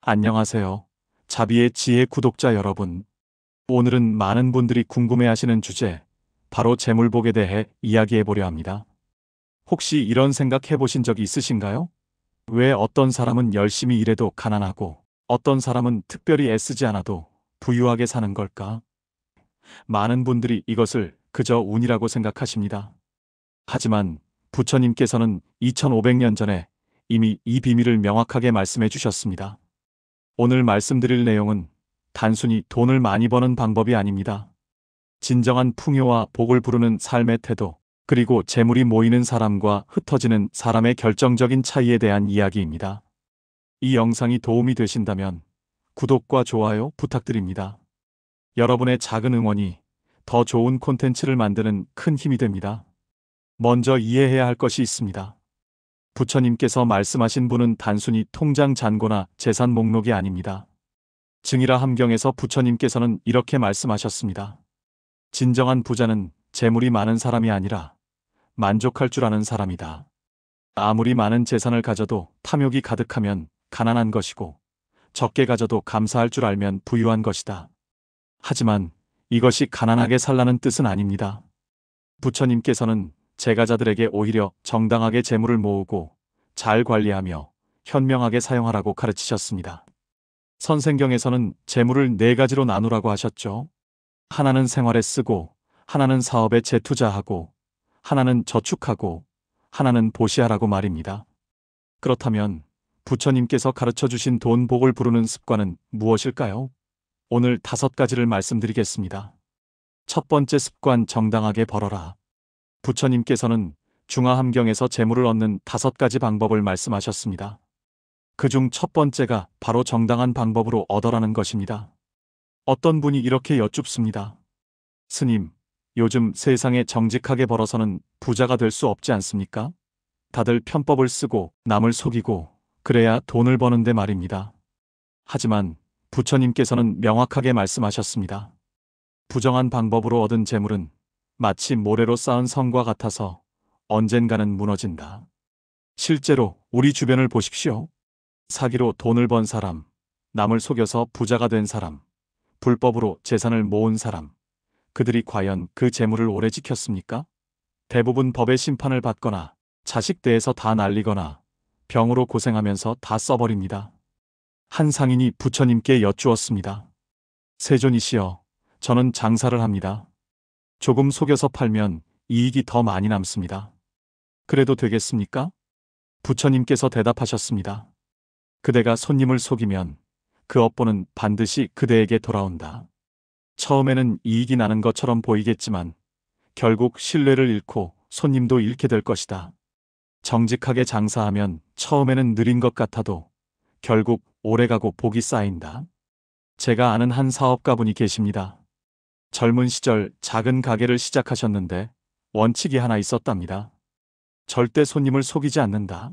안녕하세요. 자비의 지혜 구독자 여러분. 오늘은 많은 분들이 궁금해하시는 주제, 바로 재물복에 대해 이야기해 보려 합니다. 혹시 이런 생각 해보신 적이 있으신가요? 왜 어떤 사람은 열심히 일해도 가난하고, 어떤 사람은 특별히 애쓰지 않아도 부유하게 사는 걸까? 많은 분들이 이것을 그저 운이라고 생각하십니다. 하지만 부처님께서는 2500년 전에 이미 이 비밀을 명확하게 말씀해 주셨습니다. 오늘 말씀드릴 내용은 단순히 돈을 많이 버는 방법이 아닙니다. 진정한 풍요와 복을 부르는 삶의 태도, 그리고 재물이 모이는 사람과 흩어지는 사람의 결정적인 차이에 대한 이야기입니다. 이 영상이 도움이 되신다면 구독과 좋아요 부탁드립니다. 여러분의 작은 응원이 더 좋은 콘텐츠를 만드는 큰 힘이 됩니다. 먼저 이해해야 할 것이 있습니다. 부처님께서 말씀하신 분은 단순히 통장 잔고나 재산 목록이 아닙니다. 증이라 함경에서 부처님께서는 이렇게 말씀하셨습니다. 진정한 부자는 재물이 많은 사람이 아니라 만족할 줄 아는 사람이다. 아무리 많은 재산을 가져도 탐욕이 가득하면 가난한 것이고, 적게 가져도 감사할 줄 알면 부유한 것이다. 하지만 이것이 가난하게 살라는 뜻은 아닙니다. 부처님께서는 제가자들에게 오히려 정당하게 재물을 모으고 잘 관리하며 현명하게 사용하라고 가르치셨습니다. 선생경에서는 재물을 네 가지로 나누라고 하셨죠. 하나는 생활에 쓰고, 하나는 사업에 재투자하고, 하나는 저축하고, 하나는 보시하라고 말입니다. 그렇다면 부처님께서 가르쳐 주신 돈 복을 부르는 습관은 무엇일까요? 오늘 5가지를 말씀드리겠습니다. 첫 번째 습관, 정당하게 벌어라. 부처님께서는 중화함경에서 재물을 얻는 5가지 방법을 말씀하셨습니다. 그중 첫 번째가 바로 정당한 방법으로 얻어라는 것입니다. 어떤 분이 이렇게 여쭙습니다. 스님, 요즘 세상에 정직하게 벌어서는 부자가 될 수 없지 않습니까? 다들 편법을 쓰고 남을 속이고 그래야 돈을 버는데 말입니다. 하지만 부처님께서는 명확하게 말씀하셨습니다. 부정한 방법으로 얻은 재물은 마치 모래로 쌓은 성과 같아서 언젠가는 무너진다. 실제로 우리 주변을 보십시오. 사기로 돈을 번 사람, 남을 속여서 부자가 된 사람, 불법으로 재산을 모은 사람, 그들이 과연 그 재물을 오래 지켰습니까? 대부분 법의 심판을 받거나 자식 대에서 다 날리거나 병으로 고생하면서 다 써버립니다. 한 상인이 부처님께 여쭈었습니다. 세존이시여, 저는 장사를 합니다. 조금 속여서 팔면 이익이 더 많이 남습니다. 그래도 되겠습니까? 부처님께서 대답하셨습니다. 그대가 손님을 속이면 그 업보는 반드시 그대에게 돌아온다. 처음에는 이익이 나는 것처럼 보이겠지만 결국 신뢰를 잃고 손님도 잃게 될 것이다. 정직하게 장사하면 처음에는 느린 것 같아도 결국 오래가고 복이 쌓인다. 제가 아는 한 사업가분이 계십니다. 젊은 시절 작은 가게를 시작하셨는데 원칙이 하나 있었답니다. 절대 손님을 속이지 않는다.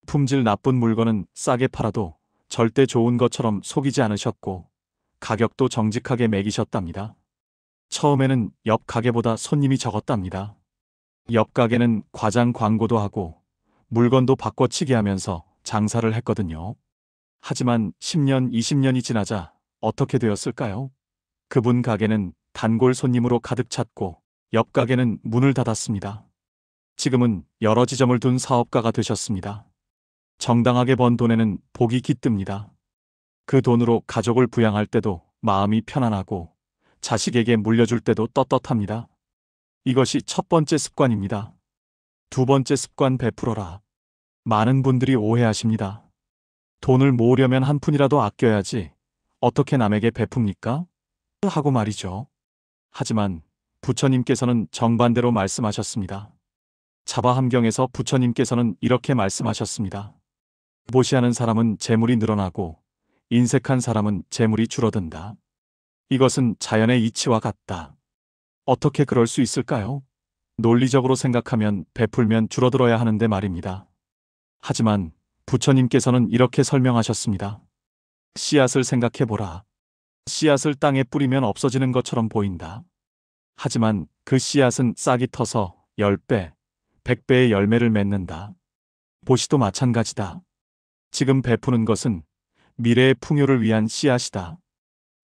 품질 나쁜 물건은 싸게 팔아도 절대 좋은 것처럼 속이지 않으셨고 가격도 정직하게 매기셨답니다. 처음에는 옆 가게보다 손님이 적었답니다. 옆 가게는 과장 광고도 하고 물건도 바꿔치기 하면서 장사를 했거든요. 하지만 10년, 20년이 지나자 어떻게 되었을까요? 그분 가게는 단골 손님으로 가득 찼고 옆 가게는 문을 닫았습니다. 지금은 여러 지점을 둔 사업가가 되셨습니다. 정당하게 번 돈에는 복이 깃듭니다. 그 돈으로 가족을 부양할 때도 마음이 편안하고 자식에게 물려줄 때도 떳떳합니다. 이것이 첫 번째 습관입니다. 두 번째 습관, 베풀어라. 많은 분들이 오해하십니다. 돈을 모으려면 한 푼이라도 아껴야지 어떻게 남에게 베풉니까? 하고 말이죠. 하지만 부처님께서는 정반대로 말씀하셨습니다. 자바함경에서 부처님께서는 이렇게 말씀하셨습니다. 보시하는 사람은 재물이 늘어나고 인색한 사람은 재물이 줄어든다. 이것은 자연의 이치와 같다. 어떻게 그럴 수 있을까요? 논리적으로 생각하면 베풀면 줄어들어야 하는데 말입니다. 하지만 부처님께서는 이렇게 설명하셨습니다. 씨앗을 생각해보라. 씨앗을 땅에 뿌리면 없어지는 것처럼 보인다. 하지만 그 씨앗은 싹이 터서 10배, 100배의 열매를 맺는다. 보시도 마찬가지다. 지금 베푸는 것은 미래의 풍요를 위한 씨앗이다.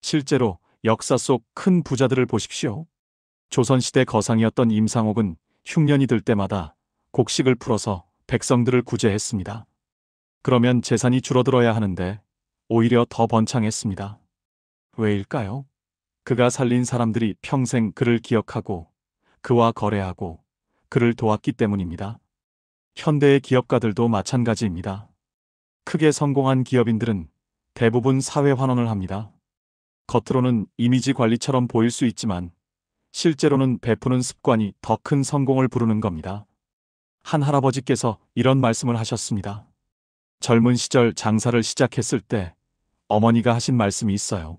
실제로 역사 속 큰 부자들을 보십시오. 조선시대 거상이었던 임상옥은 흉년이 들 때마다 곡식을 풀어서 백성들을 구제했습니다. 그러면 재산이 줄어들어야 하는데 오히려 더 번창했습니다. 왜일까요? 그가 살린 사람들이 평생 그를 기억하고 그와 거래하고 그를 도왔기 때문입니다. 현대의 기업가들도 마찬가지입니다. 크게 성공한 기업인들은 대부분 사회 환원을 합니다. 겉으로는 이미지 관리처럼 보일 수 있지만 실제로는 베푸는 습관이 더 큰 성공을 부르는 겁니다. 한 할아버지께서 이런 말씀을 하셨습니다. 젊은 시절 장사를 시작했을 때 어머니가 하신 말씀이 있어요.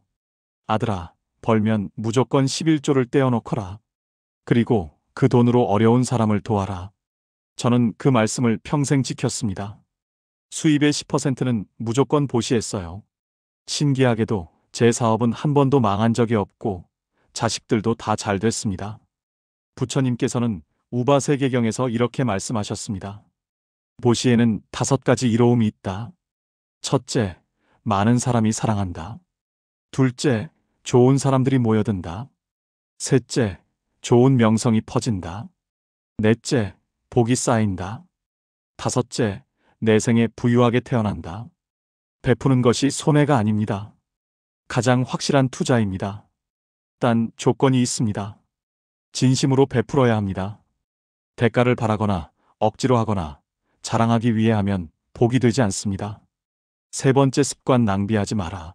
아들아, 벌면 무조건 11조를 떼어놓거라. 그리고 그 돈으로 어려운 사람을 도와라. 저는 그 말씀을 평생 지켰습니다. 수입의 10%는 무조건 보시했어요. 신기하게도 제 사업은 한 번도 망한 적이 없고 자식들도 다 잘 됐습니다. 부처님께서는 우바세계경에서 이렇게 말씀하셨습니다. 보시에는 5가지 이로움이 있다. 첫째, 많은 사람이 사랑한다. 둘째, 좋은 사람들이 모여든다. 셋째, 좋은 명성이 퍼진다. 넷째, 복이 쌓인다. 다섯째, 내 생에 부유하게 태어난다. 베푸는 것이 손해가 아닙니다. 가장 확실한 투자입니다. 단 조건이 있습니다. 진심으로 베풀어야 합니다. 대가를 바라거나 억지로 하거나 자랑하기 위해 하면 복이 되지 않습니다. 세 번째 습관, 낭비하지 마라.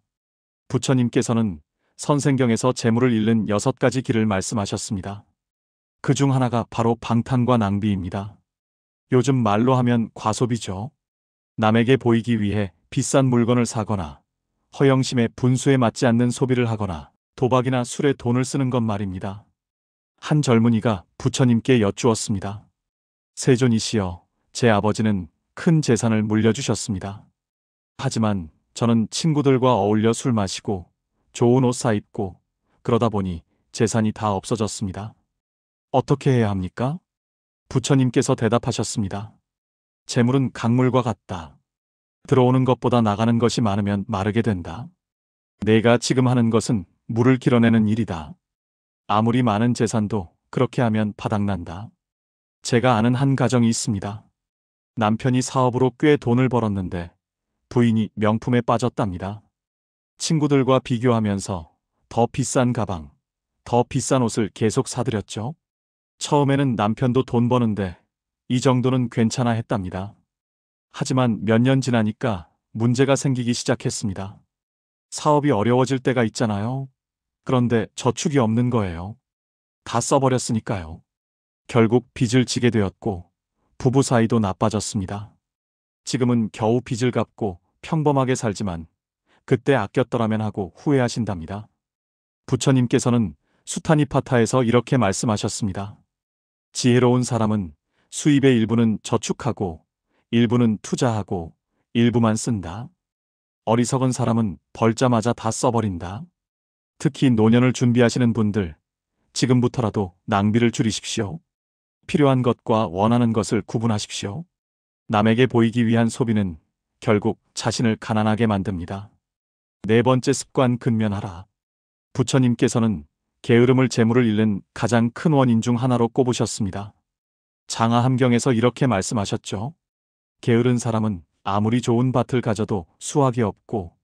부처님께서는 선생경에서 재물을 잃는 6가지 길을 말씀하셨습니다. 그 중 하나가 바로 방탕과 낭비입니다. 요즘 말로 하면 과소비죠. 남에게 보이기 위해 비싼 물건을 사거나 허영심의 분수에 맞지 않는 소비를 하거나 도박이나 술에 돈을 쓰는 것 말입니다. 한 젊은이가 부처님께 여쭈었습니다. 세존이시여, 제 아버지는 큰 재산을 물려주셨습니다. 하지만 저는 친구들과 어울려 술 마시고 좋은 옷 사입고 그러다 보니 재산이 다 없어졌습니다. 어떻게 해야 합니까? 부처님께서 대답하셨습니다. 재물은 강물과 같다. 들어오는 것보다 나가는 것이 많으면 마르게 된다. 내가 지금 하는 것은 물을 길어내는 일이다. 아무리 많은 재산도 그렇게 하면 바닥난다. 제가 아는 한 가정이 있습니다. 남편이 사업으로 꽤 돈을 벌었는데 부인이 명품에 빠졌답니다. 친구들과 비교하면서 더 비싼 가방, 더 비싼 옷을 계속 사들였죠. 처음에는 남편도 돈 버는데 이 정도는 괜찮아 했답니다. 하지만 몇 년 지나니까 문제가 생기기 시작했습니다. 사업이 어려워질 때가 있잖아요. 그런데 저축이 없는 거예요. 다 써버렸으니까요. 결국 빚을 지게 되었고 부부 사이도 나빠졌습니다. 지금은 겨우 빚을 갚고 평범하게 살지만 그때 아꼈더라면 하고 후회하신답니다. 부처님께서는 수타니파타에서 이렇게 말씀하셨습니다. 지혜로운 사람은 수입의 일부는 저축하고 일부는 투자하고 일부만 쓴다. 어리석은 사람은 벌자마자 다 써버린다. 특히 노년을 준비하시는 분들, 지금부터라도 낭비를 줄이십시오. 필요한 것과 원하는 것을 구분하십시오. 남에게 보이기 위한 소비는 결국 자신을 가난하게 만듭니다. 네 번째 습관, 근면하라. 부처님께서는 게으름을 재물을 잃는 가장 큰 원인 중 하나로 꼽으셨습니다. 장하함경에서 이렇게 말씀하셨죠. 게으른 사람은 아무리 좋은 밭을 가져도 수확이 없고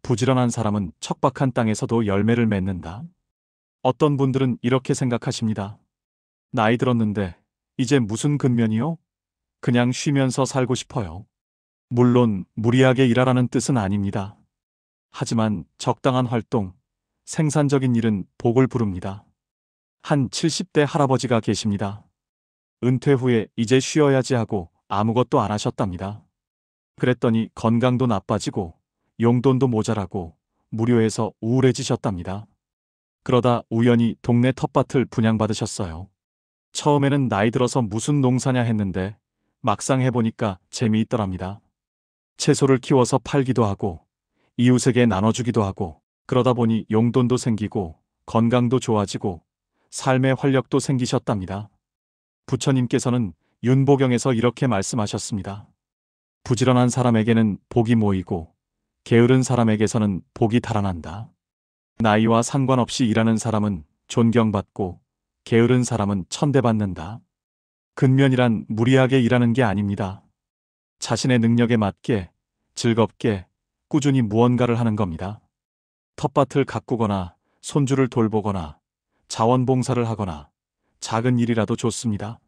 부지런한 사람은 척박한 땅에서도 열매를 맺는다. 어떤 분들은 이렇게 생각하십니다. 나이 들었는데 이제 무슨 근면이요? 그냥 쉬면서 살고 싶어요. 물론 무리하게 일하라는 뜻은 아닙니다. 하지만 적당한 활동, 생산적인 일은 복을 부릅니다. 한 70대 할아버지가 계십니다. 은퇴 후에 이제 쉬어야지 하고 아무것도 안 하셨답니다. 그랬더니 건강도 나빠지고 용돈도 모자라고 무료해서 우울해지셨답니다. 그러다 우연히 동네 텃밭을 분양받으셨어요. 처음에는 나이 들어서 무슨 농사냐 했는데 막상 해보니까 재미있더랍니다. 채소를 키워서 팔기도 하고 이웃에게 나눠주기도 하고 그러다 보니 용돈도 생기고 건강도 좋아지고 삶의 활력도 생기셨답니다. 부처님께서는 윤보경에서 이렇게 말씀하셨습니다. 부지런한 사람에게는 복이 모이고 게으른 사람에게서는 복이 달아난다. 나이와 상관없이 일하는 사람은 존경받고 게으른 사람은 천대받는다. 근면이란 무리하게 일하는 게 아닙니다. 자신의 능력에 맞게 즐겁게 꾸준히 무언가를 하는 겁니다. 텃밭을 가꾸거나 손주를 돌보거나 자원봉사를 하거나 작은 일이라도 좋습니다.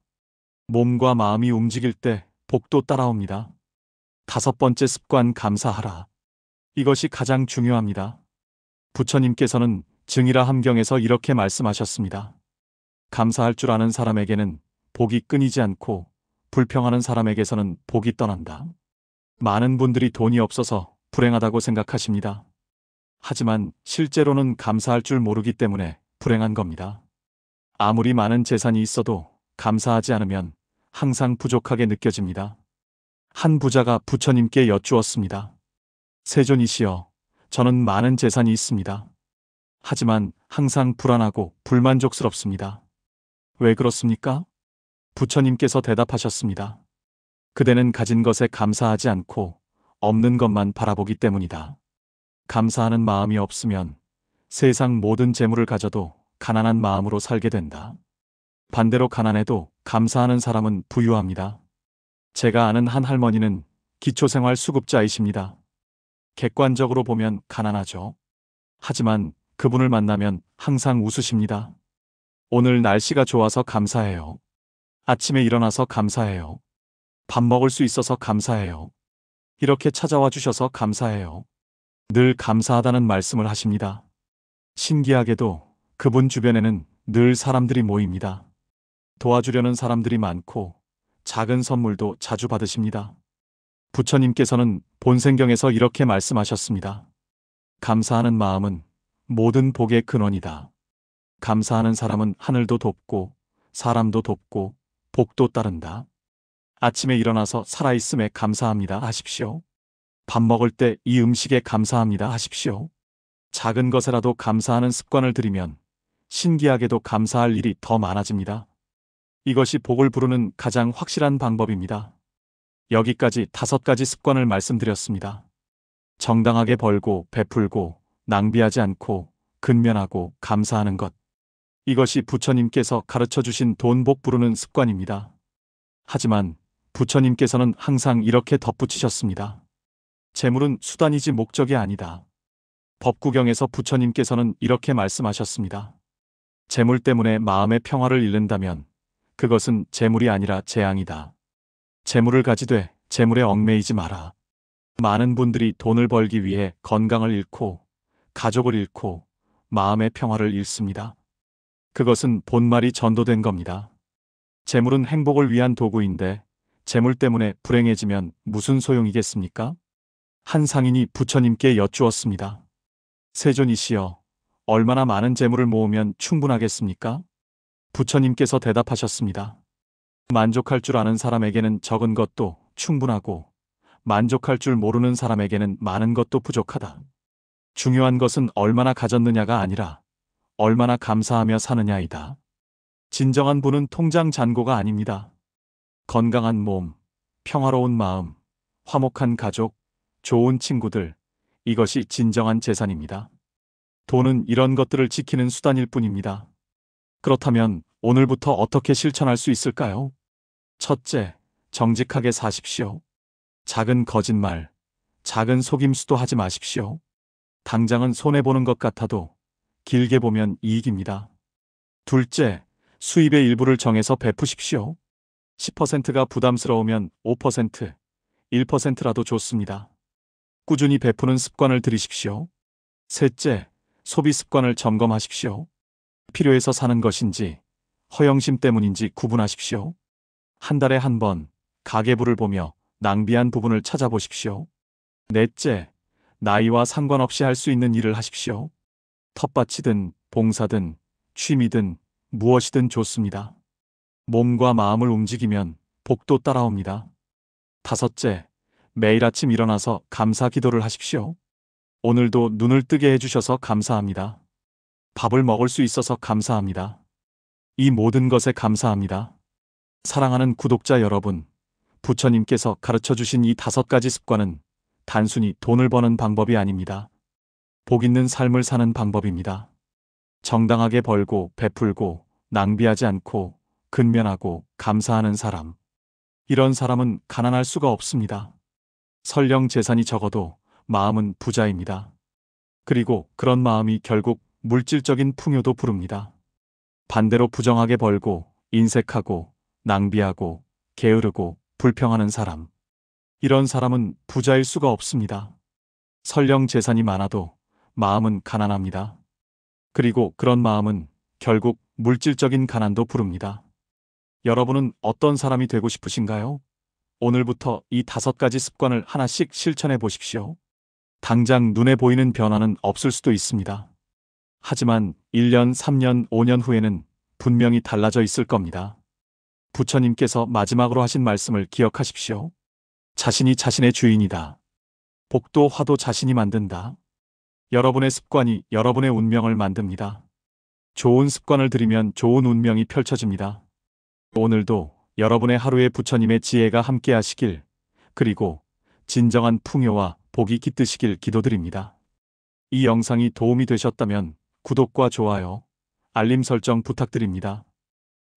몸과 마음이 움직일 때 복도 따라옵니다. 5번째 습관, 감사하라. 이것이 가장 중요합니다. 부처님께서는 증이라 함경에서 이렇게 말씀하셨습니다. 감사할 줄 아는 사람에게는 복이 끊이지 않고 불평하는 사람에게서는 복이 떠난다. 많은 분들이 돈이 없어서 불행하다고 생각하십니다. 하지만 실제로는 감사할 줄 모르기 때문에 불행한 겁니다. 아무리 많은 재산이 있어도 감사하지 않으면 항상 부족하게 느껴집니다. 한 부자가 부처님께 여쭈었습니다. 세존이시여, 저는 많은 재산이 있습니다. 하지만 항상 불안하고 불만족스럽습니다. 왜 그렇습니까? 부처님께서 대답하셨습니다. 그대는 가진 것에 감사하지 않고 없는 것만 바라보기 때문이다. 감사하는 마음이 없으면 세상 모든 재물을 가져도 가난한 마음으로 살게 된다. 반대로 가난해도 감사하는 사람은 부유합니다. 제가 아는 한 할머니는 기초생활 수급자이십니다. 객관적으로 보면 가난하죠. 하지만 그분을 만나면 항상 웃으십니다. 오늘 날씨가 좋아서 감사해요. 아침에 일어나서 감사해요. 밥 먹을 수 있어서 감사해요. 이렇게 찾아와 주셔서 감사해요. 늘 감사하다는 말씀을 하십니다. 신기하게도 그분 주변에는 늘 사람들이 모입니다. 도와주려는 사람들이 많고 작은 선물도 자주 받으십니다. 부처님께서는 본생경에서 이렇게 말씀하셨습니다. 감사하는 마음은 모든 복의 근원이다. 감사하는 사람은 하늘도 돕고 사람도 돕고 복도 따른다. 아침에 일어나서 살아있음에 감사합니다 하십시오. 밥 먹을 때 이 음식에 감사합니다 하십시오. 작은 것에라도 감사하는 습관을 들이면 신기하게도 감사할 일이 더 많아집니다. 이것이 복을 부르는 가장 확실한 방법입니다. 여기까지 5가지 습관을 말씀드렸습니다. 정당하게 벌고 베풀고 낭비하지 않고 근면하고 감사하는 것. 이것이 부처님께서 가르쳐 주신 돈 복 부르는 습관입니다. 하지만 부처님께서는 항상 이렇게 덧붙이셨습니다. 재물은 수단이지 목적이 아니다. 법구경에서 부처님께서는 이렇게 말씀하셨습니다. 재물 때문에 마음의 평화를 잃는다면 그것은 재물이 아니라 재앙이다. 재물을 가지되 재물에 얽매이지 마라. 많은 분들이 돈을 벌기 위해 건강을 잃고 가족을 잃고 마음의 평화를 잃습니다. 그것은 본말이 전도된 겁니다. 재물은 행복을 위한 도구인데 재물 때문에 불행해지면 무슨 소용이겠습니까? 한 상인이 부처님께 여쭈었습니다. 세존이시여, 얼마나 많은 재물을 모으면 충분하겠습니까? 부처님께서 대답하셨습니다. 만족할 줄 아는 사람에게는 적은 것도 충분하고 만족할 줄 모르는 사람에게는 많은 것도 부족하다. 중요한 것은 얼마나 가졌느냐가 아니라 얼마나 감사하며 사느냐이다. 진정한 부는 통장 잔고가 아닙니다. 건강한 몸, 평화로운 마음, 화목한 가족, 좋은 친구들, 이것이 진정한 재산입니다. 돈은 이런 것들을 지키는 수단일 뿐입니다. 그렇다면 오늘부터 어떻게 실천할 수 있을까요? 첫째, 정직하게 사십시오. 작은 거짓말, 작은 속임수도 하지 마십시오. 당장은 손해보는 것 같아도 길게 보면 이익입니다. 둘째, 수입의 일부를 정해서 베푸십시오. 10%가 부담스러우면 5%, 1%라도 좋습니다. 꾸준히 베푸는 습관을 들이십시오. 셋째, 소비 습관을 점검하십시오. 필요해서 사는 것인지 허영심 때문인지 구분하십시오. 한 달에 한 번 가계부를 보며 낭비한 부분을 찾아보십시오. 넷째, 나이와 상관없이 할 수 있는 일을 하십시오. 텃밭이든 봉사든 취미든 무엇이든 좋습니다. 몸과 마음을 움직이면 복도 따라옵니다. 다섯째, 매일 아침 일어나서 감사 기도를 하십시오. 오늘도 눈을 뜨게 해주셔서 감사합니다. 밥을 먹을 수 있어서 감사합니다. 이 모든 것에 감사합니다. 사랑하는 구독자 여러분, 부처님께서 가르쳐 주신 이 5가지 습관은 단순히 돈을 버는 방법이 아닙니다. 복 있는 삶을 사는 방법입니다. 정당하게 벌고 베풀고 낭비하지 않고 근면하고 감사하는 사람. 이런 사람은 가난할 수가 없습니다. 설령 재산이 적어도 마음은 부자입니다. 그리고 그런 마음이 결국 물질적인 풍요도 부릅니다. 반대로 부정하게 벌고 인색하고 낭비하고 게으르고 불평하는 사람. 이런 사람은 부자일 수가 없습니다. 설령 재산이 많아도 마음은 가난합니다. 그리고 그런 마음은 결국 물질적인 가난도 부릅니다. 여러분은 어떤 사람이 되고 싶으신가요? 오늘부터 이 5가지 습관을 하나씩 실천해 보십시오. 당장 눈에 보이는 변화는 없을 수도 있습니다. 하지만 1년, 3년, 5년 후에는 분명히 달라져 있을 겁니다. 부처님께서 마지막으로 하신 말씀을 기억하십시오. 자신이 자신의 주인이다. 복도 화도 자신이 만든다. 여러분의 습관이 여러분의 운명을 만듭니다. 좋은 습관을 들이면 좋은 운명이 펼쳐집니다. 오늘도 여러분의 하루에 부처님의 지혜가 함께 하시길, 그리고 진정한 풍요와 복이 깃드시길 기도드립니다. 이 영상이 도움이 되셨다면 구독과 좋아요, 알림 설정 부탁드립니다.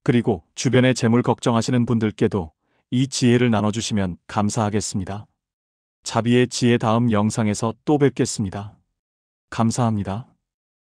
그리고 주변에 재물 걱정하시는 분들께도 이 지혜를 나눠주시면 감사하겠습니다. 자비의 지혜 다음 영상에서 또 뵙겠습니다. 감사합니다.